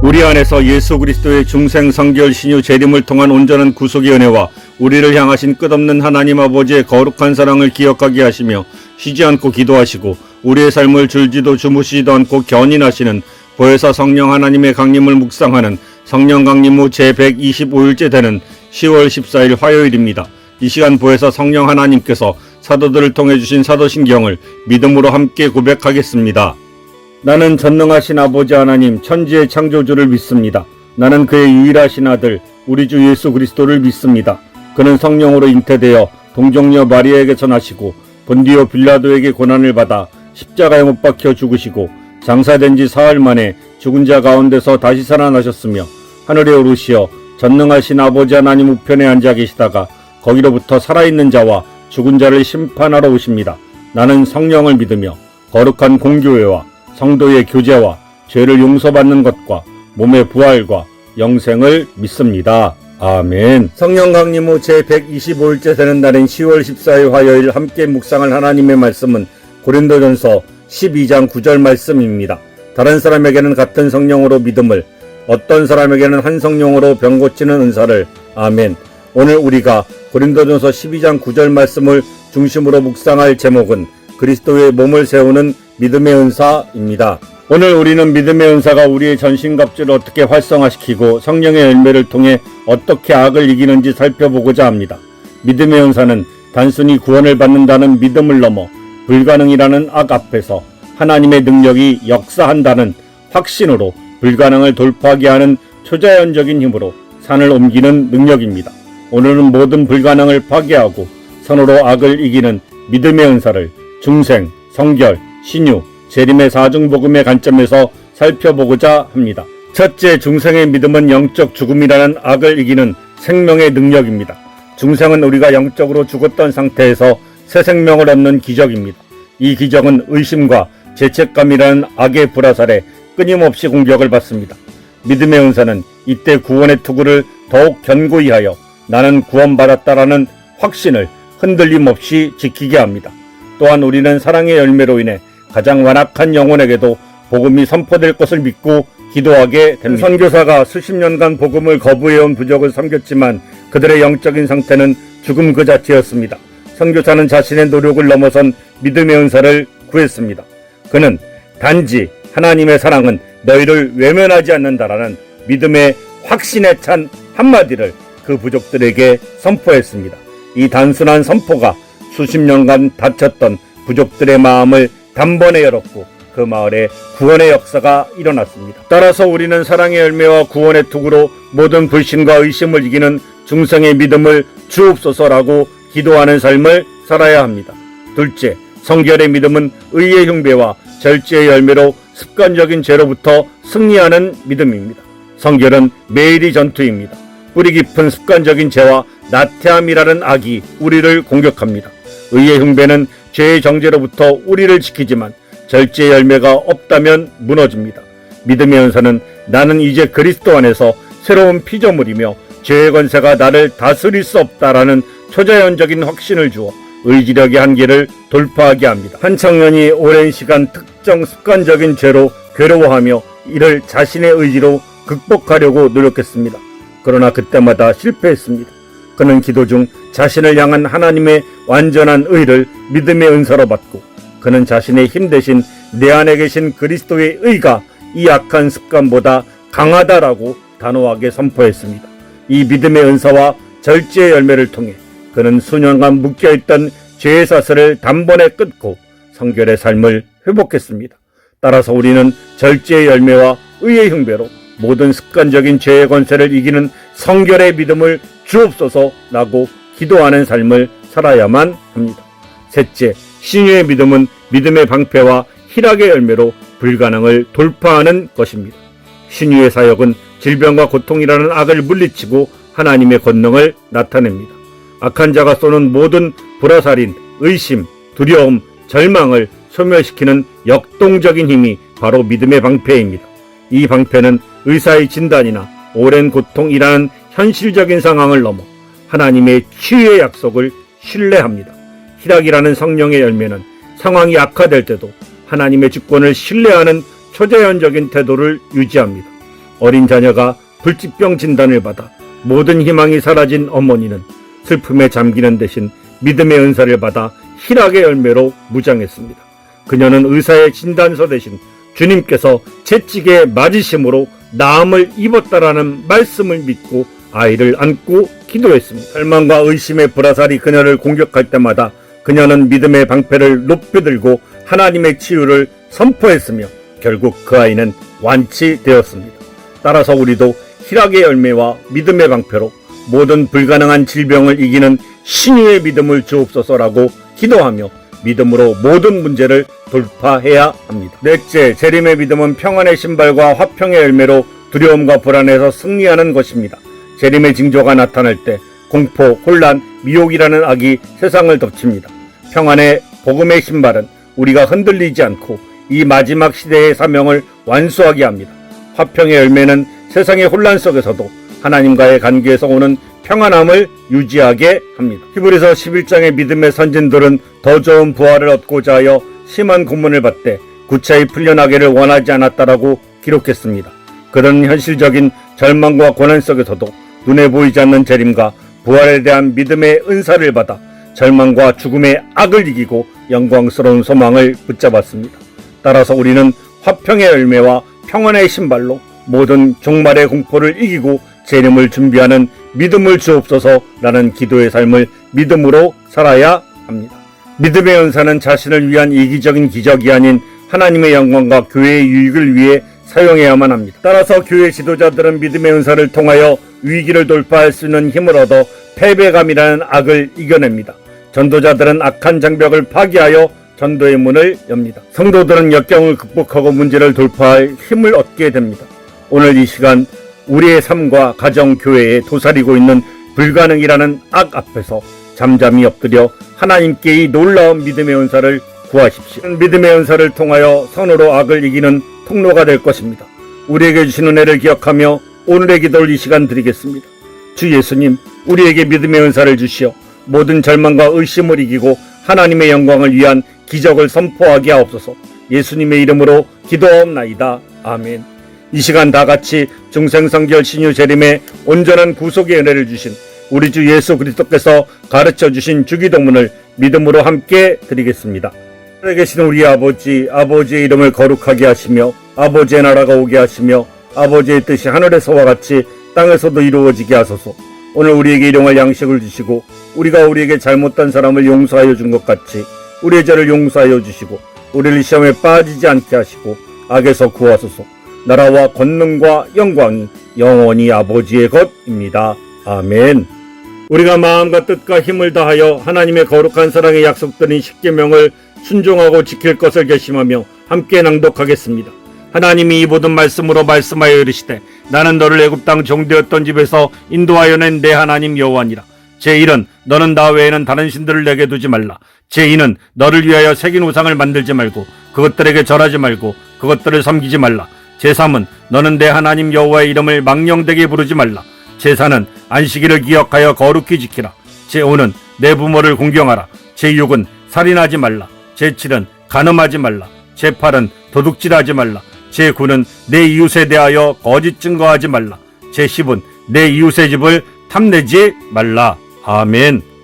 우리 안에서 예수 그리스도의 중생 성결 신유 재림을 통한 온전한 구속의 은혜와 우리를 향하신 끝없는 하나님 아버지의 거룩한 사랑을 기억하게 하시며 쉬지 않고 기도하시고 우리의 삶을 줄지도 주무시지도 않고 견인하시는 보혜사 성령 하나님의 강림을 묵상하는 성령 강림 후 제125일째 되는 10월 14일 화요일입니다. 이 시간 보혜사 성령 하나님께서 사도들을 통해 주신 사도신경을 믿음으로 함께 고백하겠습니다. 나는 전능하신 아버지 하나님 천지의 창조주를 믿습니다. 나는 그의 유일하신 아들 우리 주 예수 그리스도를 믿습니다. 그는 성령으로 잉태되어 동정녀 마리아에게서 나시고 본디오 빌라도에게 고난을 받아 십자가에 못 박혀 죽으시고 장사된 지 사흘 만에 죽은 자 가운데서 다시 살아나셨으며 하늘에 오르시어 전능하신 아버지 하나님 우편에 앉아 계시다가 거기로부터 살아있는 자와 죽은 자를 심판하러 오십니다. 나는 성령을 믿으며 거룩한 공교회와 성도의 교제와 죄를 용서받는 것과 몸의 부활과 영생을 믿습니다. 아멘. 성령 강림 후 제125일째 되는 날인 10월 14일 화요일 함께 묵상할 하나님의 말씀은 고린도전서 12장 9절 말씀입니다. 다른 사람에게는 같은 성령으로 믿음을, 어떤 사람에게는 한 성령으로 병 고치는 은사를. 아멘. 오늘 우리가 고린도전서 12장 9절 말씀을 중심으로 묵상할 제목은 그리스도의 몸을 세우는 믿음의 은사입니다. 오늘 우리는 믿음의 은사가 우리의 전신갑주를 어떻게 활성화시키고 성령의 열매를 통해 어떻게 악을 이기는지 살펴보고자 합니다. 믿음의 은사는 단순히 구원을 받는다는 믿음을 넘어 불가능이라는 악 앞에서 하나님의 능력이 역사한다는 확신으로 불가능을 돌파하게 하는 초자연적인 힘으로 산을 옮기는 능력입니다. 오늘은 모든 불가능을 파괴하고 선으로 악을 이기는 믿음의 은사를 중생, 성결, 신유, 재림의 사중복음의 관점에서 살펴보고자 합니다. 첫째, 중생의 믿음은 영적 죽음이라는 악을 이기는 생명의 능력입니다. 중생은 우리가 영적으로 죽었던 상태에서 새 생명을 얻는 기적입니다. 이 기적은 의심과 죄책감이라는 악의 불화살에 끊임없이 공격을 받습니다. 믿음의 은사는 이때 구원의 투구를 더욱 견고히 하여 나는 구원받았다라는 확신을 흔들림 없이 지키게 합니다. 또한 우리는 사랑의 열매로 인해 가장 완악한 영혼에게도 복음이 선포될 것을 믿고 기도하게 됩니다. 선교사가 수십 년간 복음을 거부해온 부족을 섬겼지만 그들의 영적인 상태는 죽음 그 자체였습니다. 선교사는 자신의 노력을 넘어선 믿음의 은사를 구했습니다. 그는 단지 하나님의 사랑은 너희를 외면하지 않는다라는 믿음의 확신에 찬 한마디를 그 부족들에게 선포했습니다. 이 단순한 선포가 수십 년간 닫혔던 부족들의 마음을 단번에 열었고 그 마을에 구원의 역사가 일어났습니다. 따라서 우리는 사랑의 열매와 구원의 투구로 모든 불신과 의심을 이기는 중생의 믿음을 주옵소서라고 기도하는 삶을 살아야 합니다. 둘째, 성결의 믿음은 의의 흉배와 절제의 열매로 습관적인 죄로부터 승리하는 믿음입니다. 성결은 매일이 전투입니다. 뿌리 깊은 습관적인 죄와 나태함이라는 악이 우리를 공격합니다. 의의 흉배는 죄의 정죄로부터 우리를 지키지만 절제의 열매가 없다면 무너집니다. 믿음의 은사는 나는 이제 그리스도 안에서 새로운 피조물이며 죄의 권세가 나를 다스릴 수 없다라는 초자연적인 확신을 주어 의지력의 한계를 돌파하게 합니다. 한 청년이 오랜 시간 특정 습관적인 죄로 괴로워하며 이를 자신의 의지로 극복하려고 노력했습니다. 그러나 그때마다 실패했습니다. 그는 기도 중 자신을 향한 하나님의 완전한 의를 믿음의 은사로 받고 그는 자신의 힘 대신 내 안에 계신 그리스도의 의가 이 악한 습관보다 강하다라고 단호하게 선포했습니다. 이 믿음의 은사와 절제의 열매를 통해 그는 수년간 묶여있던 죄의 사슬을 단번에 끊고 성결의 삶을 회복했습니다. 따라서 우리는 절제의 열매와 의의 흉배로 모든 습관적인 죄의 권세를 이기는 성결의 믿음을 주옵소서라고 기도하는 삶을 살아야만 합니다. 셋째, 신유의 믿음은 믿음의 방패와 희락의 열매로 불가능을 돌파하는 것입니다. 신유의 사역은 질병과 고통이라는 악을 물리치고 하나님의 권능을 나타냅니다. 악한 자가 쏘는 모든 불화살인 의심, 두려움, 절망을 소멸시키는 역동적인 힘이 바로 믿음의 방패입니다. 이 방패는 의사의 진단이나 오랜 고통이라는 현실적인 상황을 넘어 하나님의 치유의 약속을 신뢰합니다. 희락이라는 성령의 열매는 상황이 악화될 때도 하나님의 주권을 신뢰하는 초자연적인 태도를 유지합니다. 어린 자녀가 불치병 진단을 받아 모든 희망이 사라진 어머니는 슬픔에 잠기는 대신 믿음의 은사를 받아 희락의 열매로 무장했습니다. 그녀는 의사의 진단서 대신 주님께서 채찍에 맞으심으로 나음을 입었다라는 말씀을 믿고 아이를 안고 기도했습니다. 절망과 의심의 불화살이 그녀를 공격할 때마다 그녀는 믿음의 방패를 높이 들고 하나님의 치유를 선포했으며 결국 그 아이는 완치되었습니다. 따라서 우리도 희락의 열매와 믿음의 방패로 모든 불가능한 질병을 이기는 신유의 믿음을 주옵소서라고 기도하며 믿음으로 모든 문제를 돌파해야 합니다. 넷째, 재림의 믿음은 평안의 신발과 화평의 열매로 두려움과 불안에서 승리하는 것입니다. 재림의 징조가 나타날 때 공포, 혼란, 미혹이라는 악이 세상을 덮칩니다. 평안의 복음의 신발은 우리가 흔들리지 않고 이 마지막 시대의 사명을 완수하게 합니다. 화평의 열매는 세상의 혼란 속에서도 하나님과의 관계에서 오는 평안함을 유지하게 합니다. 히브리서 11장의 믿음의 선진들은 더 좋은 부활을 얻고자 하여 심한 고문을 받되 구차히 풀려나기를 원하지 않았다라고 기록했습니다. 그런 현실적인 절망과 고난 속에서도 눈에 보이지 않는 재림과 부활에 대한 믿음의 은사를 받아 절망과 죽음의 악을 이기고 영광스러운 소망을 붙잡았습니다. 따라서 우리는 화평의 열매와 평안의 신발로 모든 종말의 공포를 이기고 재림을 준비하는 믿음을 주옵소서라는 기도의 삶을 믿음으로 살아야 합니다. 믿음의 은사는 자신을 위한 이기적인 기적이 아닌 하나님의 영광과 교회의 유익을 위해 사용해야만 합니다. 따라서 교회 지도자들은 믿음의 은사를 통하여 위기를 돌파할 수 있는 힘을 얻어 패배감이라는 악을 이겨냅니다. 전도자들은 악한 장벽을 파괴하여 전도의 문을 엽니다. 성도들은 역경을 극복하고 문제를 돌파할 힘을 얻게 됩니다. 오늘 이 시간 우리의 삶과 가정, 교회에 도사리고 있는 불가능이라는 악 앞에서 잠잠히 엎드려 하나님께 이 놀라운 믿음의 은사를 구하십시오. 믿음의 은사를 통하여 선으로 악을 이기는 통로가 될 것입니다. 우리에게 주신 은혜를 기억하며 오늘의 기도를 이 시간 드리겠습니다. 주 예수님, 우리에게 믿음의 은사를 주시어 모든 절망과 의심을 이기고 하나님의 영광을 위한 기적을 선포하게 하옵소서. 예수님의 이름으로 기도하옵나이다. 아멘. 이 시간 다 같이 중생성결 신유 재림의 온전한 구속의 은혜를 주신 우리 주 예수 그리스도께서 가르쳐 주신 주기도문을 믿음으로 함께 드리겠습니다. 하늘에 계신 우리 아버지, 아버지의 이름을 거룩하게 하시며 아버지의 나라가 오게 하시며 아버지의 뜻이 하늘에서와 같이 땅에서도 이루어지게 하소서. 오늘 우리에게 일용할 양식을 주시고 우리가 우리에게 잘못한 사람을 용서하여 준 것 같이 우리의 죄를 용서하여 주시고 우리를 시험에 빠지지 않게 하시고 악에서 구하소서. 나라와 권능과 영광이 영원히 아버지의 것입니다. 아멘. 우리가 마음과 뜻과 힘을 다하여 하나님의 거룩한 사랑의 약속드린 십계명을 순종하고 지킬 것을 결심하며 함께 낭독하겠습니다. 하나님이 이 모든 말씀으로 말씀하여 이르시되 나는 너를 애굽 땅 종되었던 집에서 인도하여 낸 내 하나님 여호와니라. 제1은 너는 나 외에는 다른 신들을 내게 두지 말라. 제2는 너를 위하여 새긴 우상을 만들지 말고 그것들에게 절하지 말고 그것들을 섬기지 말라. 제3은 너는 내 하나님 여호와의 이름을 망령되게 부르지 말라. 제4는 안식일을 기억하여 거룩히 지키라. 제5는 내 부모를 공경하라. 제6은 살인하지 말라. 제7은 간음하지 말라. 제8은 도둑질하지 말라. 제9는 내 이웃에 대하여 거짓 증거하지 말라. 제10은 내 이웃의 집을 탐내지 말라. 아멘.